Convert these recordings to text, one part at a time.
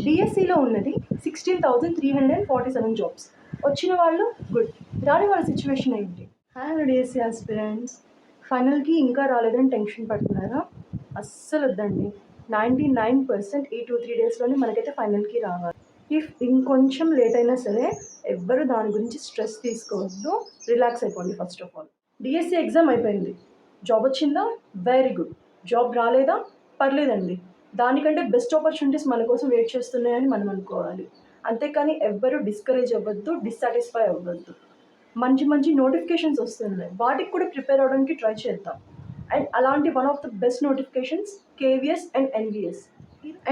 డిఎస్సిలో ఉన్నది 16,347 జాబ్స్. వచ్చిన వాళ్ళు గుడ్, రాని వాళ్ళ సిచ్యువేషన్ ఏంటి? హలో డిఎస్సి ఆస్పిరెంట్స్, ఫైనల్కి ఇంకా రాలేదని టెన్షన్ పడుతున్నారా? అస్సలు వద్దండి. 99% ఈ 2-3 డేస్లోనే మనకైతే ఫైనల్కి రావాలి. ఇఫ్ ఇంకొంచెం లేట్ అయినా సరే ఎవ్వరు దాని గురించి స్ట్రెస్ తీసుకోవద్దు, రిలాక్స్ అయిపోండి. First of all DSC exam అయిపోయింది, జాబ్ వచ్చిందా? Very good. జాబ్ రాలేదా? పర్లేదండి. దానికంటే బెస్ట్ ఆపర్చునిటీస్ మన కోసం వెయిట్ చేస్తున్నాయని మనం అనుకోవాలి. అంతేకాని ఎవ్వరూ డిస్కరేజ్ అవ్వద్దు, డిస్సాటిస్ఫై అవ్వద్దు. మంచి మంచి నోటిఫికేషన్స్ వస్తున్నాయి, వాటికి కూడా ప్రిపేర్ అవ్వడానికి ట్రై చేద్దాం. అండ్ అలాంటి one of the best notifications KVS and NVS.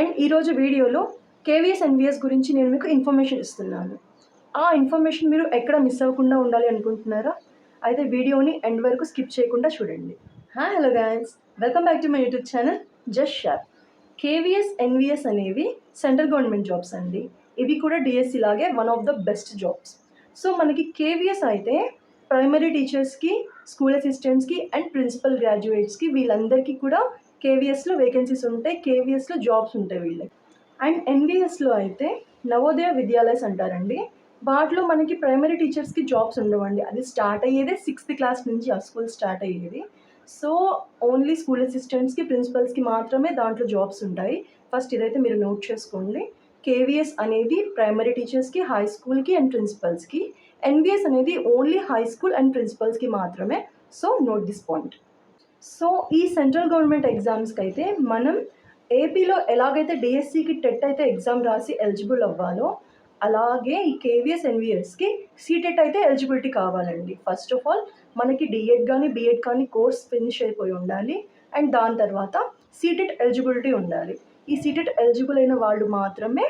And ఈరోజు వీడియోలో కేవీఎస్ ఎన్విఎస్ గురించి నేను మీకు ఇన్ఫర్మేషన్ ఇస్తున్నాను. ఆ ఇన్ఫర్మేషన్ మీరు ఎక్కడ మిస్ అవ్వకుండా ఉండాలి అనుకుంటున్నారా? అయితే వీడియోని ఎండ్ వరకు స్కిప్ చేయకుండా చూడండి. Hi, hello guys, welcome back to my YouTube channel just షార్. కేవీఎస్ ఎన్విఎస్ అనేవి సెంట్రల్ గవర్నమెంట్ జాబ్స్ అండి. ఇవి కూడా డిఎస్సి లాగే one of the best jobs. So మనకి కేవీఎస్ అయితే ప్రైమరీ టీచర్స్కి, స్కూల్ అసిస్టెంట్స్కి అండ్ ప్రిన్సిపల్ గ్రాడ్యుయేట్స్కి వీళ్ళందరికీ కూడా కేవీఎస్లో వేకెన్సీస్ ఉంటాయి, కేవీఎస్లో జాబ్స్ ఉంటాయి వీళ్ళకి. అండ్ ఎన్విఎస్లో అయితే నవోదయ విద్యాలయస్ అంటారండి. వాటిలో మనకి ప్రైమరీ టీచర్స్కి జాబ్స్ ఉండవండి. అది స్టార్ట్ అయ్యేదే 6th క్లాస్ నుంచి ఆ స్కూల్ స్టార్ట్ అయ్యేది. సో ఓన్లీ స్కూల్ అసిస్టెంట్స్కి, ప్రిన్సిపల్స్కి మాత్రమే దాంట్లో జాబ్స్ ఉంటాయి. ఫస్ట్ ఇదైతే మీరు నోట్ చేసుకోండి. కేవీఎస్ అనేది ప్రైమరీ టీచర్స్కి, హై స్కూల్కి అండ్ ప్రిన్సిపల్స్కి. ఎన్విఎస్ అనేది ఓన్లీ హై స్కూల్ అండ్ ప్రిన్సిపల్స్కి మాత్రమే. So note this point. So ఈ సెంట్రల్ గవర్నమెంట్ ఎగ్జామ్స్కి అయితే మనం ఏపీలో ఎలాగైతే డిఎస్సికి టెట్ అయితే ఎగ్జామ్ రాసి ఎలిజిబుల్ అవ్వాలో, అలాగే ఈ కేవీఎస్ ఎన్విఎస్కి సీటెట్ అయితే ఎలిజిబిలిటీ కావాలండి. ఫస్ట్ ఆఫ్ ఆల్ మనకి డిఎడ్ కానీ బీఎడ్ కానీ కోర్స్ ఫినిష్ అయిపోయి ఉండాలి. అండ్ దాని తర్వాత సీటెట్ ఎలిజిబిలిటీ ఉండాలి. ఈ సీటెట్ ఎలిజిబుల్ అయిన వాళ్ళు మాత్రమే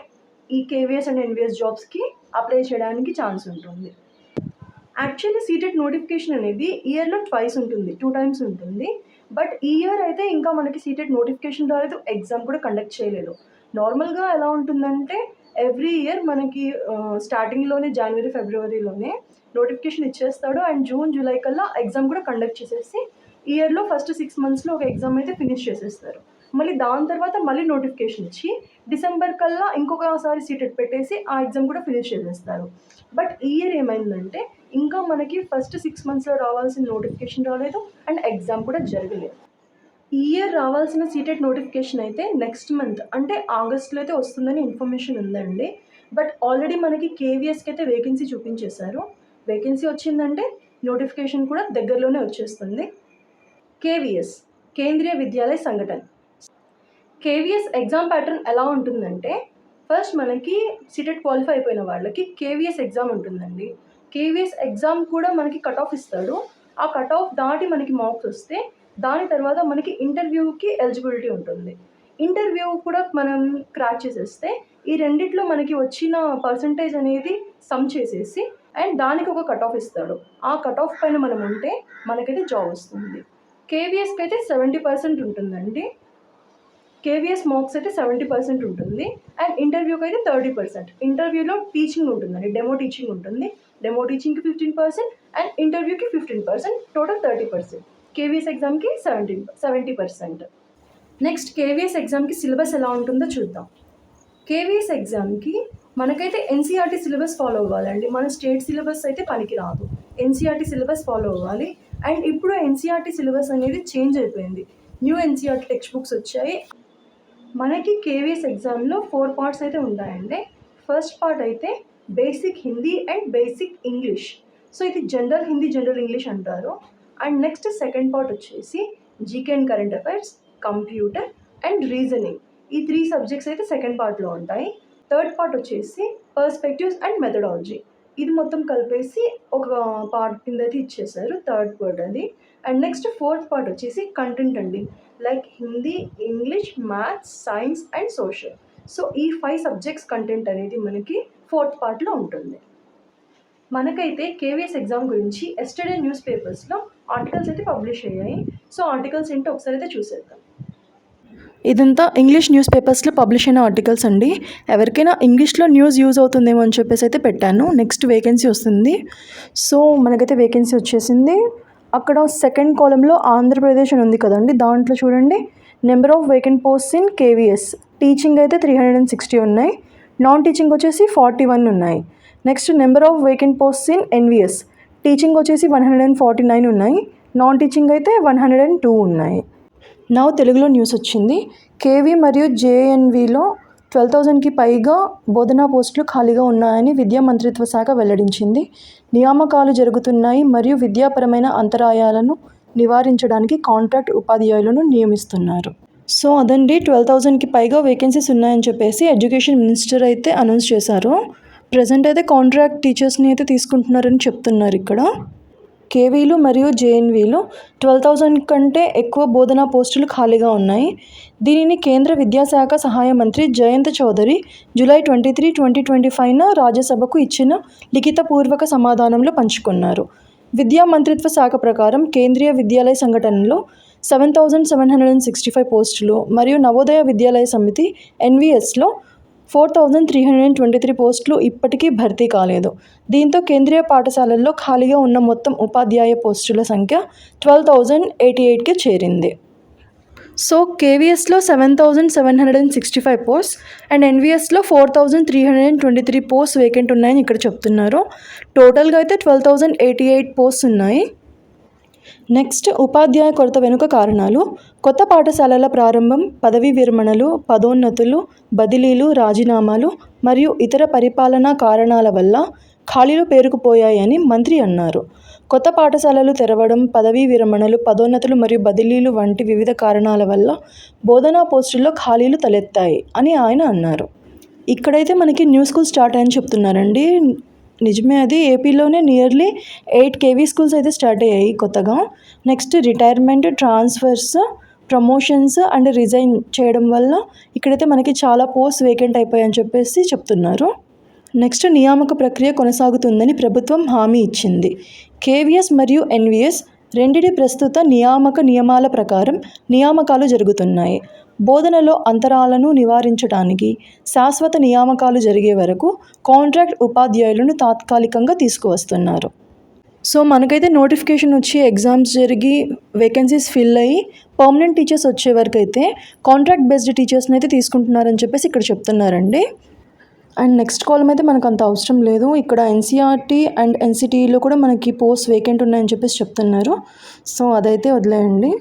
ఈ కేవీఎస్ అండ్ ఎన్విఎస్ జాబ్స్కి అప్లై చేయడానికి ఛాన్స్ ఉంటుంది. యాక్చువల్లీ సీటెట్ నోటిఫికేషన్ అనేది ఇయర్లో ట్వైస్ ఉంటుంది, 2 times ఉంటుంది. బట్ ఈ ఇయర్ అయితే ఇంకా మనకి సీటెట్ నోటిఫికేషన్ రాలేదు, ఎగ్జామ్ కూడా కండక్ట్ చేయలేదు. నార్మల్గా ఎలా ఉంటుందంటే ఎవ్రీ ఇయర్ మనకి స్టార్టింగ్లోనే జనవరి, ఫిబ్రవరిలోనే నోటిఫికేషన్ ఇచ్చేస్తాడు. అండ్ జూన్, జూలై కల్లా ఎగ్జామ్ కూడా కండక్ట్ చేసేసి ఇయర్లో ఫస్ట్ 6 monthsలో ఒక ఎగ్జామ్ అయితే ఫినిష్ చేసేస్తారు. మళ్ళీ దాని తర్వాత మళ్ళీ నోటిఫికేషన్ ఇచ్చి డిసెంబర్ కల్లా ఇంకొకసారి సీటెట్ పెట్టేసి ఆ ఎగ్జామ్ కూడా ఫినిష్ చేసేస్తారు. బట్ ఈ ఇయర్ ఏమైందంటే ఇంకా మనకి ఫస్ట్ 6 monthsలో రావాల్సిన నోటిఫికేషన్ రాలేదు అండ్ ఎగ్జామ్ కూడా జరగలేదు. ఈ ఇయర్ రావాల్సిన సీటెట్ నోటిఫికేషన్ అయితే నెక్స్ట్ మంత్ అంటే ఆగస్ట్లో అయితే వస్తుందని ఇన్ఫర్మేషన్ ఉందండి. బట్ ఆల్రెడీ మనకి కేవీఎస్కి అయితే వేకెన్సీ చూపించేశారు. వేకెన్సీ వచ్చిందంటే నోటిఫికేషన్ కూడా దగ్గరలోనే వచ్చేస్తుంది. కేవీఎస్, కేంద్రీయ విద్యాలయ సంఘటన. కేవీఎస్ ఎగ్జామ్ ప్యాటర్న్ ఎలా ఉంటుందంటే ఫస్ట్ మనకి సీటెట్ క్వాలిఫై అయిపోయిన వాళ్ళకి కేవీఎస్ ఎగ్జామ్ ఉంటుందండి. కేవీఎస్ ఎగ్జామ్ కూడా మనకి కట్ ఆఫ్ ఇస్తాడు. ఆ కట్ ఆఫ్ దాటి మనకి మార్క్స్ వస్తే దాని తర్వాత మనకి ఇంటర్వ్యూకి ఎలిజిబిలిటీ ఉంటుంది. ఇంటర్వ్యూ కూడా మనం క్రాక్ చేసేస్తే ఈ రెండిట్లో మనకి వచ్చిన పర్సంటేజ్ అనేది సమ్ చేసేసి అండ్ దానికి ఒక కట్ ఆఫ్ ఇస్తాడు. ఆ కట్ ఆఫ్ పైన మనం ఉంటే మనకైతే జాబ్ వస్తుంది. కేవీఎస్కి అయితే 70% ఉంటుందండి. కేవీఎస్ మార్క్స్ అయితే 70% ఉంటుంది. అండ్ ఇంటర్వ్యూకి అయితే 30%. ఇంటర్వ్యూలో టీచింగ్ ఉంటుందండి, డెమో టీచింగ్ ఉంటుంది. డెమో టీచింగ్కి 15% అండ్ ఇంటర్వ్యూకి 15%, టోటల్ 30%. కేవీఎస్ ఎగ్జామ్కి 70%. నెక్స్ట్ కేవీఎస్ ఎగ్జామ్కి సిలబస్ ఎలా ఉంటుందో చూద్దాం. కేవీఎస్ ఎగ్జామ్కి మనకైతే ఎన్సీఆర్టీ సిలబస్ ఫాలో అవ్వాలండి. మన స్టేట్ సిలబస్ అయితే పనికి రాదు, ఎన్సీఆర్టీ సిలబస్ ఫాలో అవ్వాలి. అండ్ ఇప్పుడు ఎన్సీఆర్టీ సిలబస్ అనేది చేంజ్ అయిపోయింది, న్యూ ఎన్సీఆర్టీ టెక్స్ట్ బుక్స్ వచ్చాయి. మనకి కేవీఎస్ ఎగ్జామ్లో 4 parts అయితే ఉంటాయండి. ఫస్ట్ పార్ట్ అయితే basic Hindi and basic English. So ఇది జనరల్ హిందీ, జనరల్ ఇంగ్లీష్ అంటారు. అండ్ నెక్స్ట్ సెకండ్ పార్ట్ వచ్చేసి GK and current affairs, computer and reasoning. ఈ 3 subjects అయితే సెకండ్ పార్ట్లో ఉంటాయి. థర్డ్ పార్ట్ వచ్చేసి పర్స్పెక్టివ్స్ అండ్ మెథడాలజీ. ఇది మొత్తం కలిపేసి ఒక పార్ట్ కింద అయితే ఇచ్చేసారు, థర్డ్ పార్ట్ అది. అండ్ నెక్స్ట్ ఫోర్త్ పార్ట్ వచ్చేసి కంటెంట్ అండి, like Hindi, English, maths, science and social. So ఈ 5 subjects కంటెంట్ అనేది మనకి ఫోర్త్ పార్ట్లో ఉంటుంది. మనకైతే కేవీఎస్ ఎగ్జామ్ గురించి ఎస్టర్డే న్యూస్ పేపర్స్లో ఆర్టికల్స్ అయితే పబ్లిష్ అయ్యాయి. సో ఆర్టికల్స్ ఏంటో ఒకసారి అయితే చూసేద్దాం. ఇదంతా ఇంగ్లీష్ న్యూస్ పేపర్స్లో పబ్లిష్ అయిన ఆర్టికల్స్ అండి. ఎవరికైనా ఇంగ్లీష్లో న్యూస్ యూజ్ అవుతుందేమో అని చెప్పేసి అయితే పెట్టాను. నెక్స్ట్ వేకెన్సీ వస్తుంది. సో మనకైతే వేకెన్సీ వచ్చేసింది. అక్కడ సెకండ్ కాలంలో ఆంధ్రప్రదేశ్ అని ఉంది కదండి, దాంట్లో చూడండి number of vacant posts in KVS teaching అయితే 360 ఉన్నాయి, నాన్ టీచింగ్ వచ్చేసి 41 ఉన్నాయి. Next number of vacant posts in NVS, teaching వచ్చేసి 149 ఉన్నాయి, నాన్ టీచింగ్ అయితే 102 ఉన్నాయి. నా తెలుగులో న్యూస్ వచ్చింది. కేవీ మరియు జేఎన్వీలో 12,000కి పైగా బోధనా పోస్టులు ఖాళీగా ఉన్నాయని విద్యా మంత్రిత్వ శాఖ వెల్లడించింది. నియామకాలు జరుగుతున్నాయి మరియు విద్యాపరమైన అంతరాయాలను నివారించడానికి కాంట్రాక్ట్ ఉపాధ్యాయులను నియమిస్తున్నారు. సో అదండి, 12,000కి పైగా వేకెన్సీస్ ఉన్నాయని చెప్పేసి ఎడ్యుకేషన్ మినిస్టర్ అయితే అనౌన్స్ చేశారు. ప్రజెంట్ అయితే కాంట్రాక్ట్ టీచర్స్ని అయితే తీసుకుంటున్నారని చెప్తున్నారు. ఇక్కడ కేవీలు మరియు జేఎన్వీలు 12,000 కంటే ఎక్కువ బోధనా పోస్టులు ఖాళీగా ఉన్నాయి. దీనిని కేంద్ర విద్యాశాఖ సహాయ మంత్రి జయంత్ చౌదరి జూలై 23, 2025న రాజ్యసభకు ఇచ్చిన లిఖితపూర్వక సమాధానంలో పంచుకున్నారు. విద్యా మంత్రిత్వ శాఖ ప్రకారం కేంద్రీయ విద్యాలయ సంఘటనలో 7,765 పోస్టులు మరియు నవోదయ విద్యాలయ సమితి ఎన్విఎస్లో 4,323 పోస్టులు ఇప్పటికీ భర్తీ కాలేదు. దీంతో కేంద్రీయ పాఠశాలల్లో ఖాళీగా ఉన్న మొత్తం ఉపాధ్యాయ పోస్టుల సంఖ్య 12,088కి చేరింది. సో కేవీఎస్లో 7,765 పోస్ట్ అండ్ ఎన్విఎస్లో 4,323 పోస్ట్ వేకెంట్ ఉన్నాయని ఇక్కడ చెప్తున్నారు. టోటల్గా అయితే 12,088 పోస్ట్ ఉన్నాయి. నెక్స్ట్, ఉపాధ్యాయ కొరత వెనుక కారణాలు. కొత్త పాఠశాలల ప్రారంభం, పదవీ విరమణలు, పదోన్నతులు, బదిలీలు, రాజీనామాలు మరియు ఇతర పరిపాలనా కారణాల వల్ల ఖాళీలు పేరుకుపోయాయని మంత్రి అన్నారు. కొత్త పాఠశాలలు తెరవడం, పదవీ విరమణలు, పదోన్నతులు మరియు బదిలీలు వంటి వివిధ కారణాల వల్ల బోధనా పోస్టుల్లో ఖాళీలు తలెత్తాయి అని ఆయన అన్నారు. ఇక్కడైతే మనకి న్యూ స్కూల్ స్టార్ట్ అయ్యని చెప్తున్నారండి. నిజమే, అది ఏపీలోనే నియర్లీ 8 కేవీ స్కూల్స్ అయితే స్టార్ట్ అయ్యాయి కొత్తగా. Next, retirement, transfers, promotions and resign చేయడం వల్ల ఇక్కడైతే మనకి చాలా పోస్ట్ వేకెంట్ అయిపోయాయని చెప్పేసి చెప్తున్నారు. నెక్స్ట్, నియామక ప్రక్రియ కొనసాగుతుందని ప్రభుత్వం హామీ ఇచ్చింది. కేవీఎస్ మరియు ఎన్విఎస్ రెండిటి ప్రస్తుత నియామక నియమాల ప్రకారం నియామకాలు జరుగుతున్నాయి. బోధనలో అంతరాలను నివారించడానికి శాశ్వత నియామకాలు జరిగే వరకు కాంట్రాక్ట్ ఉపాధ్యాయులను తాత్కాలికంగా తీసుకువస్తున్నారు. సో మనకైతే నోటిఫికేషన్ వచ్చి ఎగ్జామ్స్ జరిగి వేకెన్సీస్ ఫిల్ అయ్యి పర్మనెంట్ టీచర్స్ వచ్చే వరకు అయితే కాంట్రాక్ట్ బేస్డ్ టీచర్స్ని అయితే తీసుకుంటున్నారని చెప్పేసి ఇక్కడ చెప్తున్నారండి. అండ్ నెక్స్ట్ కాలం అయితే మనకు అంత అవసరం లేదు. ఇక్కడ ఎన్సీఆర్టీ అండ్ ఎన్సిటీలో కూడా మనకి పోస్ట్ వేకెంట్ ఉన్నాయని చెప్పేసి చెప్తున్నారు. సో అదైతే వదిలేయండి.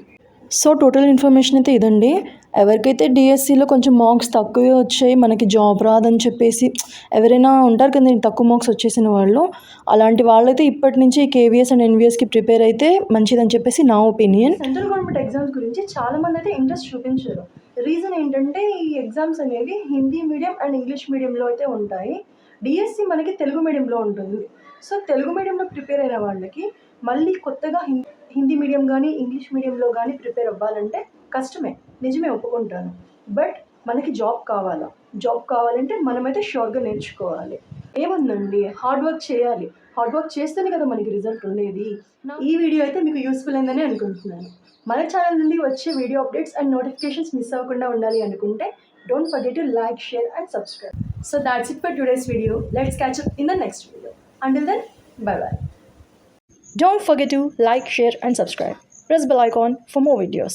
సో టోటల్ ఇన్ఫర్మేషన్ అయితే ఇదండి. ఎవరికైతే డిఎస్సిలో కొంచెం మార్క్స్ తక్కువే వచ్చాయి, మనకి జాబ్ రాదని చెప్పేసి ఎవరైనా ఉంటారు కదా తక్కువ మార్క్స్ వచ్చేసిన వాళ్ళు, అలాంటి వాళ్ళైతే ఇప్పటి నుంచి కేవీఎస్ అండ్ ఎన్విఎస్కి ప్రిపేర్ అయితే మంచిదని చెప్పేసి నా ఒపీనియన్. సెంట్రల్ గవర్నమెంట్ ఎగ్జామ్స్ గురించి చాలామంది అయితే ఇంట్రెస్ట్ చూపించారు. రీజన్ ఏంటంటే ఈ ఎగ్జామ్స్ అనేవి హిందీ మీడియం అండ్ ఇంగ్లీష్ మీడియంలో అయితే ఉంటాయి. డిఎస్సి మనకి తెలుగు మీడియంలో ఉంటుంది. సో తెలుగు మీడియంలో ప్రిపేర్ అయిన వాళ్ళకి మళ్ళీ కొత్తగా హిందీ మీడియం కానీ ఇంగ్లీష్ మీడియంలో కానీ ప్రిపేర్ అవ్వాలంటే కష్టమే, నిజమే, ఒప్పుకుంటాను. బట్ మనకి జాబ్ కావాలంటే మనమైతే షూర్గా నేర్చుకోవాలి. ఏముందండి, హార్డ్ వర్క్ చేయాలి. హార్డ్ వర్క్ చేస్తేనే కదా మనకి రిజల్ట్ ఉండేది. ఈ వీడియో అయితే మీకు యూస్ఫుల్ అయిందని అనుకుంటున్నాను. మన ఛానల్ నుండి వచ్చే video updates and notifications miss అవ్వకుండా ఉండాలి అనుకుంటే don't forget to like, share and subscribe. So that's it for today's video. Let's catch up in the next video. Until then, bye-bye. Don't forget to like, share and subscribe. Press bell icon for more videos.